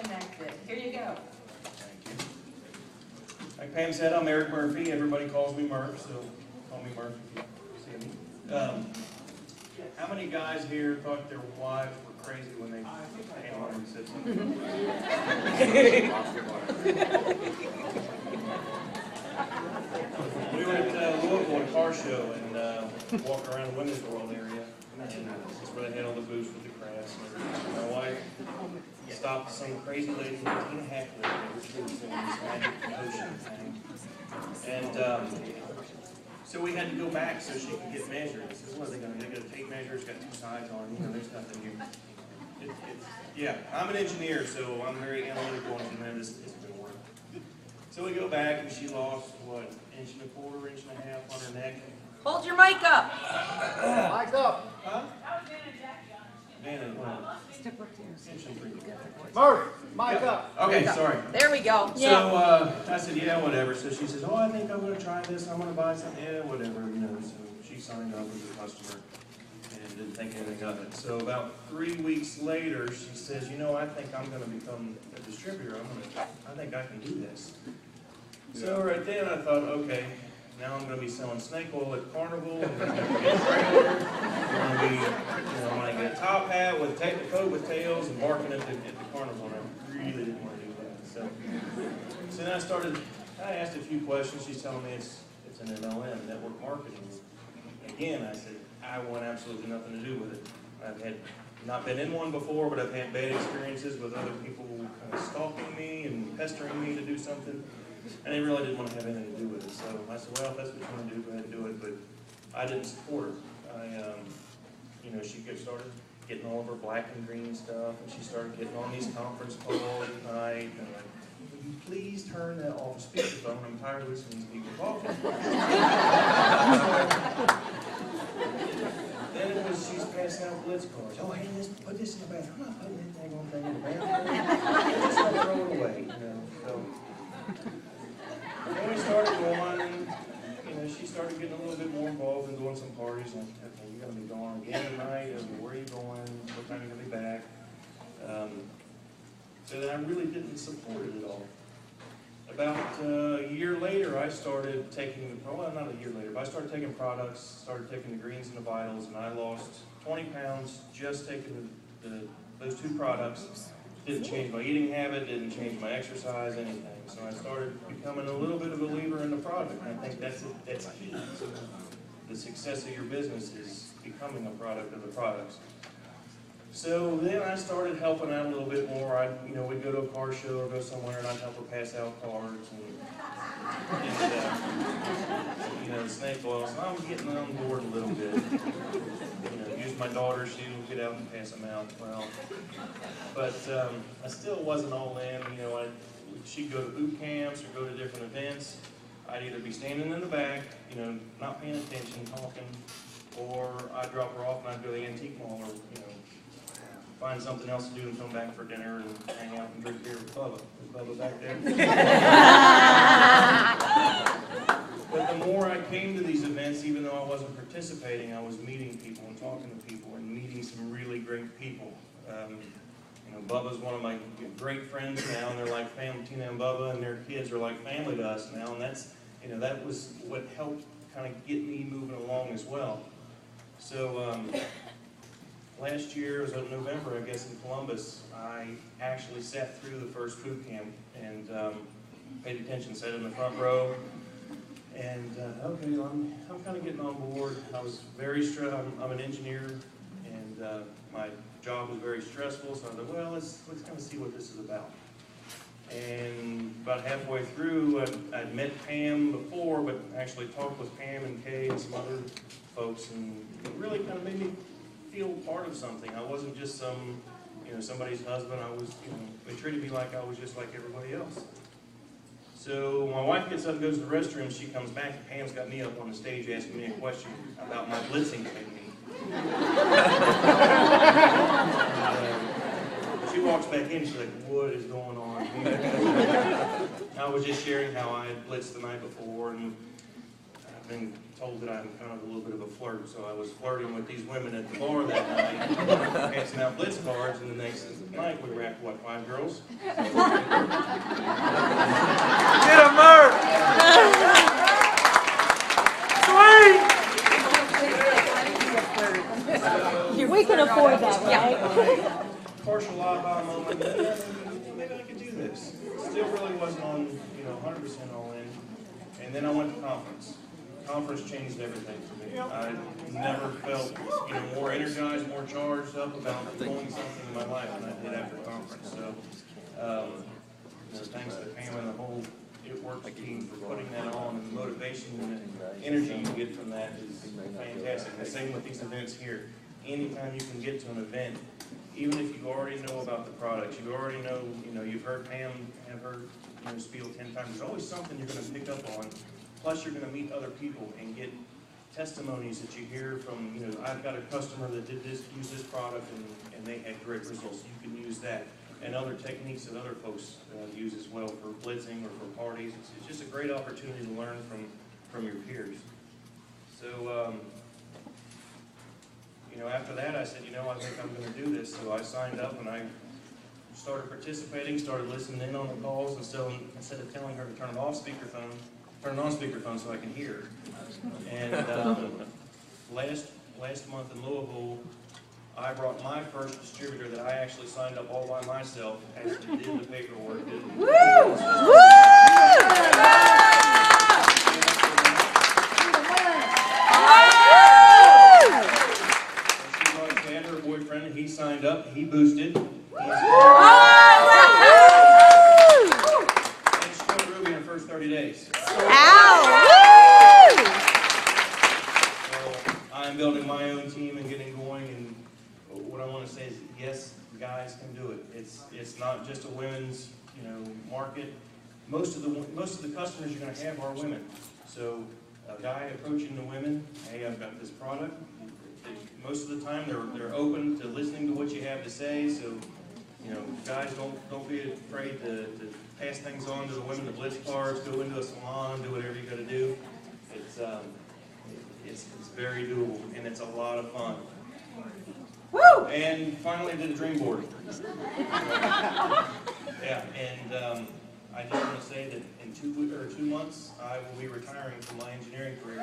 connected. Here you go. Thank you. Like Pam said, I'm Eric Murphy. Everybody calls me Murph, so call me Murph if you see me. How many guys here thought their wives were crazy when they came home and said something? We went to Louisville at a car show and walked around the women's world area. And that's where they had all the booths with the crafts. My wife stopped some crazy lady with Tina Hackler, which was doing this magic potion thing. And so we had to go back so she could get measured. I said, what are they going to do? They got a tape measure, it's got two sides on it, there's nothing new. Yeah, I'm an engineer, so I'm very analytical and man, this isn't going to work. So we go back and she lost, what, inch and a quarter, inch and a half on her neck. Hold your mic up. Mic up. Huh? Murph, mic up. Okay, sorry. There we go. So I said, yeah, whatever. So she says, oh, I think I'm going to try this. I'm going to buy something. Yeah, whatever, you know. So she signed up as a customer and didn't think anything of it. So about 3 weeks later, she says, you know, I think I'm going to become a distributor. I think I can do this. So right then I thought, okay, now I'm going to be selling snake oil at Carnival. I'm going to get a trailer. I'm going to be, I'm going to get a top hat with a coat with tails and barking at the Carnival. And I really didn't want to do that. So then I asked a few questions. She's telling me it's an MLM, network marketing. Again, I said, I want absolutely nothing to do with it. I've had not been in one before, but I've had bad experiences with other people kind of stalking me and pestering me to do something. And they really didn't want to have anything to do with it. So I said, well, if that's what you want to do, go ahead and do it. But I didn't support her. She started getting all of her black and green stuff, and she started getting on these conference calls at night. And I'm like, would you please turn that off speakerphone? I'm tired of listening to people talking. Then it was she's passing out blitz cards. Oh, hey, put this in the bag. I'm not putting that thing on thing in the bag. I'm just gonna throw it away. So. When we started going, she started getting a little bit more involved in going some parties. Like, okay, you're going to be gone again tonight. Where are you going? What time are you going to be back? So then I really didn't support it at all. About a year later, I started taking, well, not a year later, but I started taking products, started taking the greens and the vitals, and I lost 20 pounds just taking those two products. Didn't change my eating habit, didn't change my exercise, anything. So I started becoming a little bit of a believer in the product. And I think that's key. So the success of your business is becoming a product of the products. So then I started helping out a little bit more. We'd go to a car show or go somewhere and I'd help her pass out cards and snake oil. So I'm getting on board a little bit. Use my daughter, she'll get out and pass them out. Well, but I still wasn't all in. She'd go to boot camps or go to different events. I'd either be standing in the back, not paying attention, talking, or I'd drop her off and I'd go to the antique mall or, find something else to do and come back for dinner and hang out and drink beer with Bubba. Is Bubba back there? But the more I came to these events, even though I wasn't participating, I was meeting people and talking to people and meeting some really great people. Bubba's one of my great friends now, and they're like family. Tina and Bubba and their kids are like family to us now, and that was what helped kind of get me moving along as well. So last year, it was in November, I guess, in Columbus, I actually sat through the first boot camp and paid attention, sat in the front row, and okay, I'm kind of getting on board. I was very stressed. I'm an engineer, and my job was very stressful, so I thought, well, let's kind of see what this is about. And about halfway through, I'd met Pam before, but actually talked with Pam and Kay and some other folks, and it really kind of made me feel part of something. I wasn't just somebody's husband. I was, they treated me like I was just like everybody else. So my wife gets up and goes to the restroom. She comes back, and Pam's got me up on the stage asking me a question about my blitzing technique. She walks back in, she's like, what is going on? I was just sharing how I had blitzed the night before, and I've been told that I'm kind of a little bit of a flirt, so I was flirting with these women at the bar that night, passing out blitz cards, and the next night we wrapped, what, 5 girls? Get a Murph! Sweet! We can afford that, right? Partial aha moment, yeah, maybe I could do this. Still really wasn't on, 100% all in. And then I went to conference. Conference changed everything for me. I never felt, more energized, more charged up about doing something in my life than I did after conference. So, thanks to Pam and the whole It Works team for putting that on, and the motivation and the energy you get from that is fantastic. The same with these events here. Anytime you can get to an event, even if you already know about the products, you already know, you've heard Pam have her spiel 10 times, there's always something you're going to pick up on. Plus, you're going to meet other people and get testimonies that you hear from, I've got a customer that did this, used this product, and they had great results. You can use that. And other techniques that other folks use as well for blitzing or for parties. It's just a great opportunity to learn from your peers. So, after that, I said, I think I'm going to do this. So I signed up and I started participating, started listening in on the calls, and so instead of telling her to turn it off speakerphone, turn it on speakerphone so I can hear. And last month in Louisville, I brought my first distributor that I actually signed up all by myself, actually did the paperwork. Woo! She brought Chad, her boyfriend, and he signed up, he boosted. And she got Ruby in her first 30 days. I'm building my own team and getting going, and what I want to say is, yes, guys can do it. It's not just a women's, market. Most of the customers you're going to have are women. So a guy approaching the women, hey, I've got this product. Most of the time they're open to listening to what you have to say. So guys, don't be afraid to pass things on to the women, the blitz cards, go into a salon, do whatever you got to do. It's very doable, and it's a lot of fun. Woo! And finally, I did a dream board. Yeah, and I just want to say that in 2 months, I will be retiring from my engineering career.